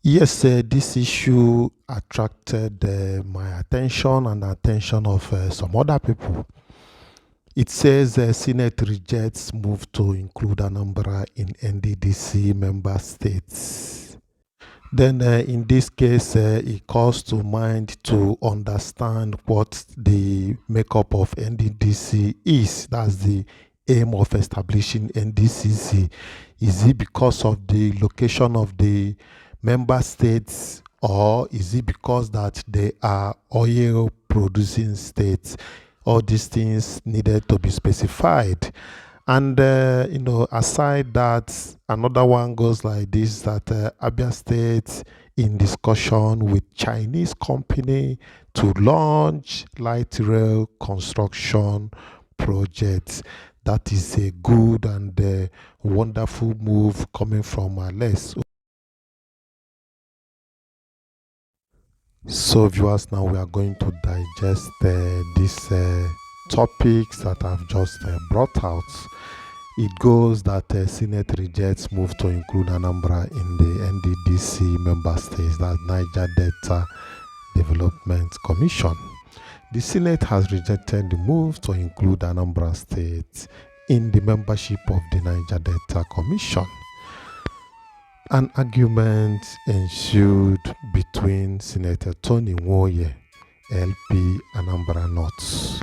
Yes, this issue attracted my attention and the attention of some other people. It says Senate rejects move to include Anambra in NDDC member states. Then, in this case, it calls to mind to understand what the makeup of NDDC is. That's the aim of establishing NDCC. Is it because of the location of the member states, or is it because that they are oil producing states? All these things needed to be specified. And aside that, another one goes like this: that Abia State in discussion with Chinese company to launch light rail construction projects. That is a good and wonderful move coming from Ales. So, viewers, now we are going to digest these topics that I've just brought out. It goes that Senate rejects move to include Anambra in the NDDC member states, that's Niger Delta Development Commission. The Senate has rejected the move to include Anambra State in the membership of the Niger Delta Commission. An argument ensued between Senator Tony Nwoye, LP Anambra North,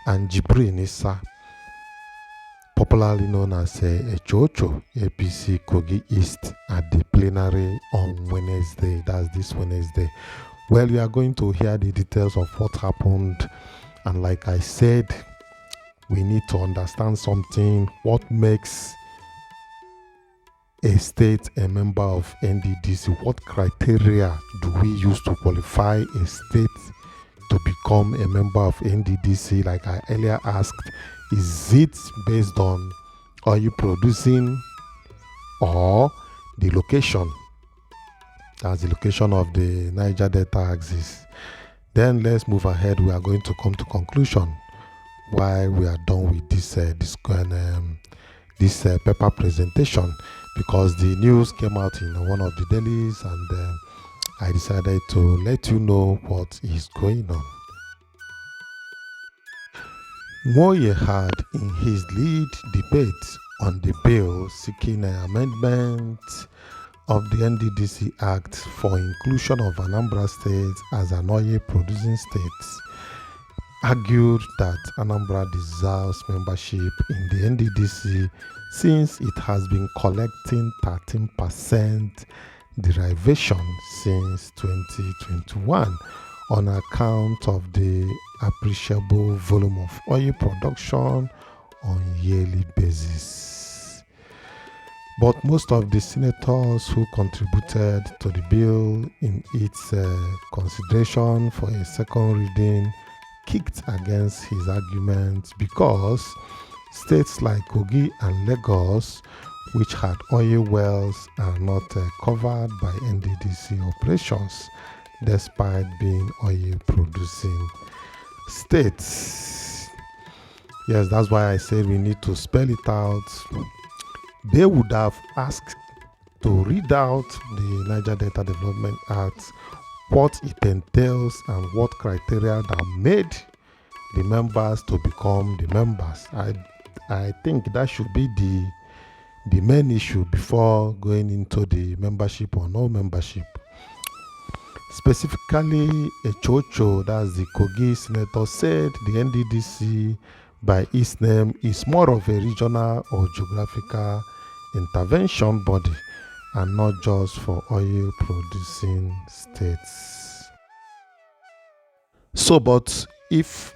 and Jibrin Issa, popularly known as Echocho, APC Kogi East, at the plenary on Wednesday. That's this Wednesday. Well, we are going to hear the details of what happened. And like I said, we need to understand something. What makes a state a member of NDDC? What criteria do we use to qualify a state to become a member of NDDC? Like I earlier asked, is it based on oil producing or the location? That's the location of the Niger Delta axis. Then let's move ahead. We are going to come to conclusion while we are done with this paper presentation, because the news came out in one of the dailies, and I decided to let you know what is going on. Nwoye had in his lead debate on the bill seeking an amendment of the NDDC Act for inclusion of Anambra State as an oil producing state, argued that Anambra deserves membership in the NDDC since it has been collecting 13% derivation since 2021 on account of the appreciable volume of oil production on yearly basis. But most of the senators who contributed to the bill in its consideration for a second reading kicked against his argument because states like Kogi and Lagos, which had oil wells, are not covered by NDDC operations despite being oil producing states. Yes, that's why I said we need to spell it out. They would have asked to read out the Niger Delta Development Act, what it entails and what criteria that made the members to become the members. I think that should be the main issue before going into the membership or no membership. Specifically, Echocho, that's the Kogi senator, said the NDDC by its name is more of a regional or geographical intervention body and not just for oil producing states. So, but if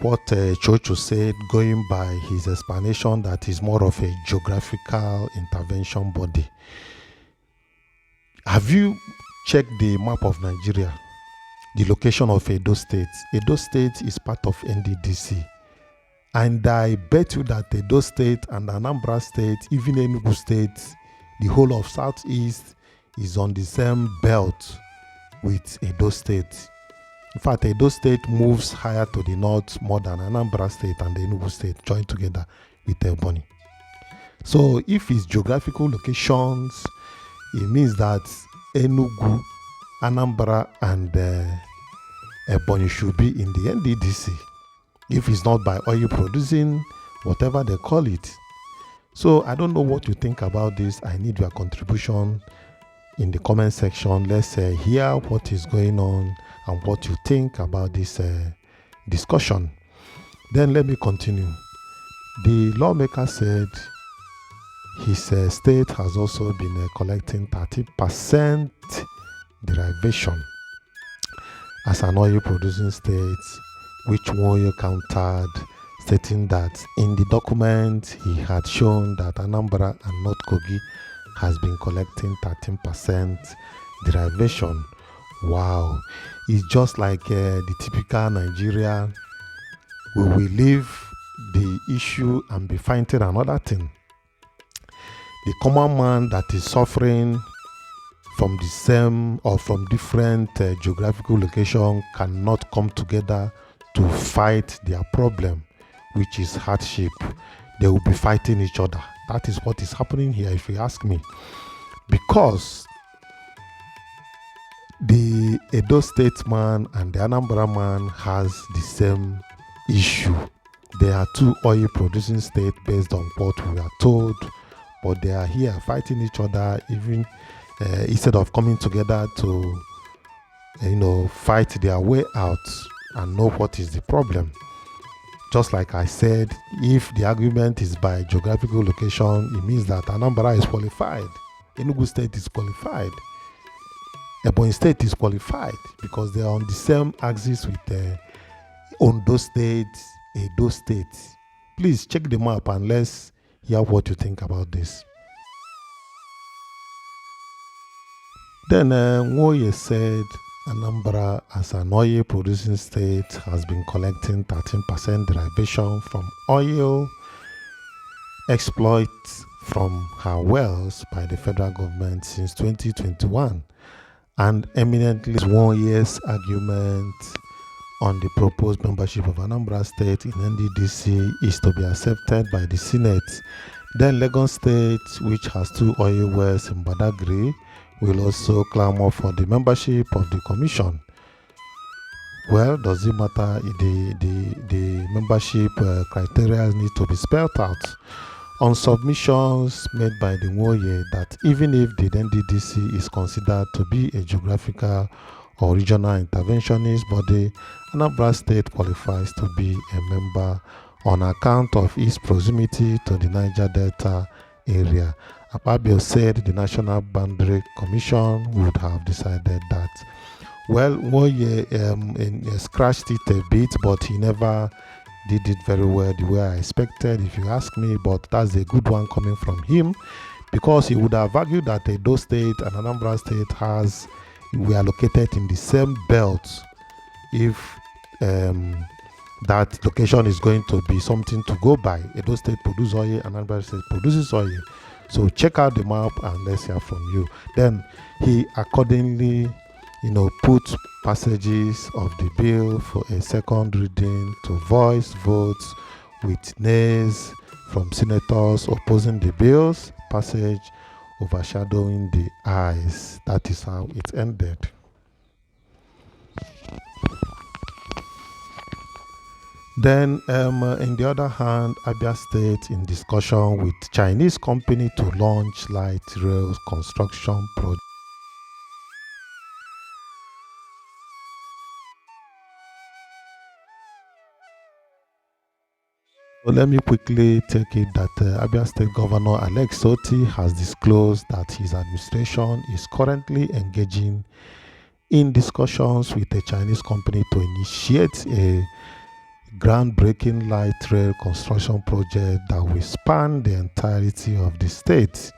what Chocho said, going by his explanation, that is more of a geographical intervention body, have you checked the map of Nigeria? The location of Edo State. Edo State is part of NDDC. And I bet you that Edo State and Anambra State, even Enugu State, the whole of Southeast is on the same belt with Edo State. In fact, Edo State moves higher to the north more than Anambra State and Enugu State joined together with Ebonyi. So if it's geographical locations, it means that Enugu, Anambra, and Ebonyi should be in the NDDC if it's not by oil producing, whatever they call it. So I don't know what you think about this. I need your contribution in the comment section. Let's hear what is going on and what you think about this discussion. Then let me continue. The lawmaker said his state has also been collecting 30% derivation as an oil producing state, which Nwoye countered, stating that in the document he had shown that Anambra and North Kogi has been collecting 13% derivation. Wow, it's just like the typical Nigeria. We will leave the issue and be fighting another thing. The common man that is suffering from the same or from different geographical location cannot come together to fight their problem, which is hardship. They will be fighting each other. That is what is happening here, if you ask me. Because the Edo State man and the Anambra man has the same issue. They are two oil producing states based on what we are told, but they are here fighting each other, even instead of coming together to fight their way out and know what is the problem. Just like I said, if the argument is by geographical location, it means that Anambra is qualified, Enugu State is qualified, Ebonyi State is qualified, because they are on the same axis with Ondo State, Edo State. Please check the map and let's hear what you think about this. Then Nwoye said Anambra, as an oil producing state, has been collecting 13% derivation from oil exploits from her wells by the federal government since 2021, and eminently Nwoye's argument on the proposed membership of Anambra State in NDDC is to be accepted by the Senate. Then Lagos State, which has 2 oil wells in Badagry, will also clamor for the membership of the commission. Well, does it matter? The membership criteria need to be spelled out on submissions made by the Nwoye that even if the NDDC is considered to be a geographical or regional interventionist body, Anambra State qualifies to be a member on account of its proximity to the Niger Delta area. Abia said the National Boundary Commission would have decided that. Well, Nwoye scratched it a bit, but he never did it very well the way I expected, if you ask me. But that's a good one coming from him, because he would have argued that Edo State and Anambra State we are located in the same belt if that location is going to be something to go by. Edo State produces oil, Anambra State produces oil. So check out the map and let's hear from you. Then he accordingly, put passages of the bill for a second reading to voice votes with nays from senators opposing the bill's passage, overshadowing the ayes. That is how it ended. Then, in the other hand, Abia State in discussion with Chinese company to launch light rail construction project. So let me quickly take it that Abia State Governor Alex Soti has disclosed that his administration is currently engaging in discussions with a Chinese company to initiate a groundbreaking light rail construction project that will span the entirety of the state.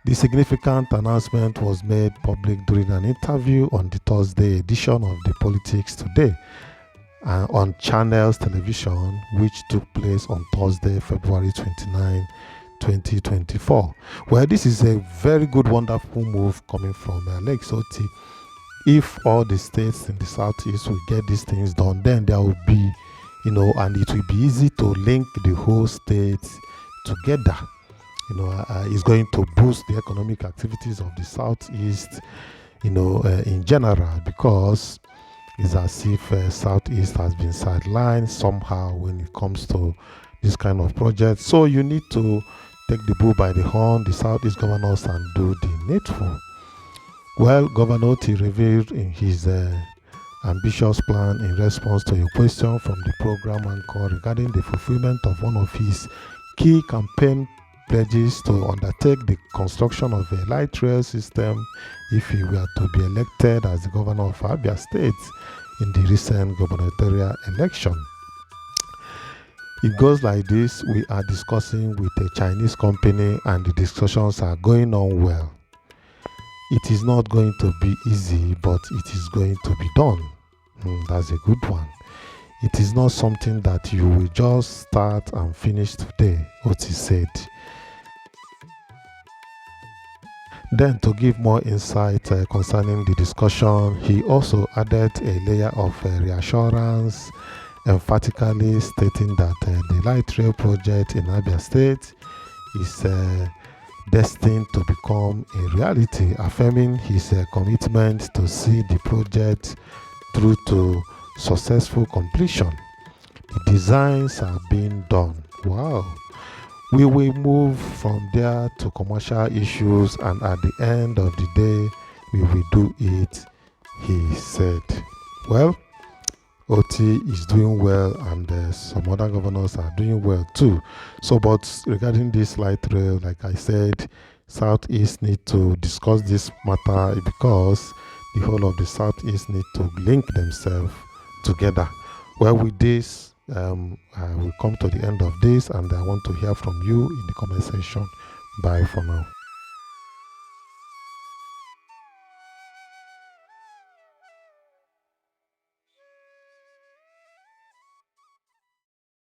The significant announcement was made public during an interview on the Thursday edition of the Politics Today on Channels Television, which took place on Thursday, February 29, 2024. Well, this is a very good, wonderful move coming from Alex Soti. If all the states in the southeast will get these things done, then there will be and it will be easy to link the whole state together. is going to boost the economic activities of the Southeast, in general, because it's as if Southeast has been sidelined somehow when it comes to this kind of project. So you need to take the bull by the horn, the Southeast governors, and do the needful. Well, Governor Oti revealed in his ambitious plan in response to a question from the program anchor regarding the fulfillment of one of his key campaign pledges to undertake the construction of a light rail system if he were to be elected as the governor of Abia State in the recent gubernatorial election. It goes like this: we are discussing with a Chinese company and the discussions are going on well. It is not going to be easy, but it is going to be done. That's a good one. It is not something that you will just start and finish today, Oti said. Then, to give more insight concerning the discussion, he also added a layer of reassurance, emphatically stating that the light rail project in Abia State is destined to become a reality, affirming his commitment to see the project through to successful completion. The designs are being done. Wow. We will move from there to commercial issues, and at the end of the day, we will do it, he said. Well, Oti is doing well, and some other governors are doing well too. So, but regarding this light rail, like I said, Southeast need to discuss this matter because the whole of the Southeast need to link themselves together. Well, with this, I will come to the end of this, and I want to hear from you in the comment section. Bye for now.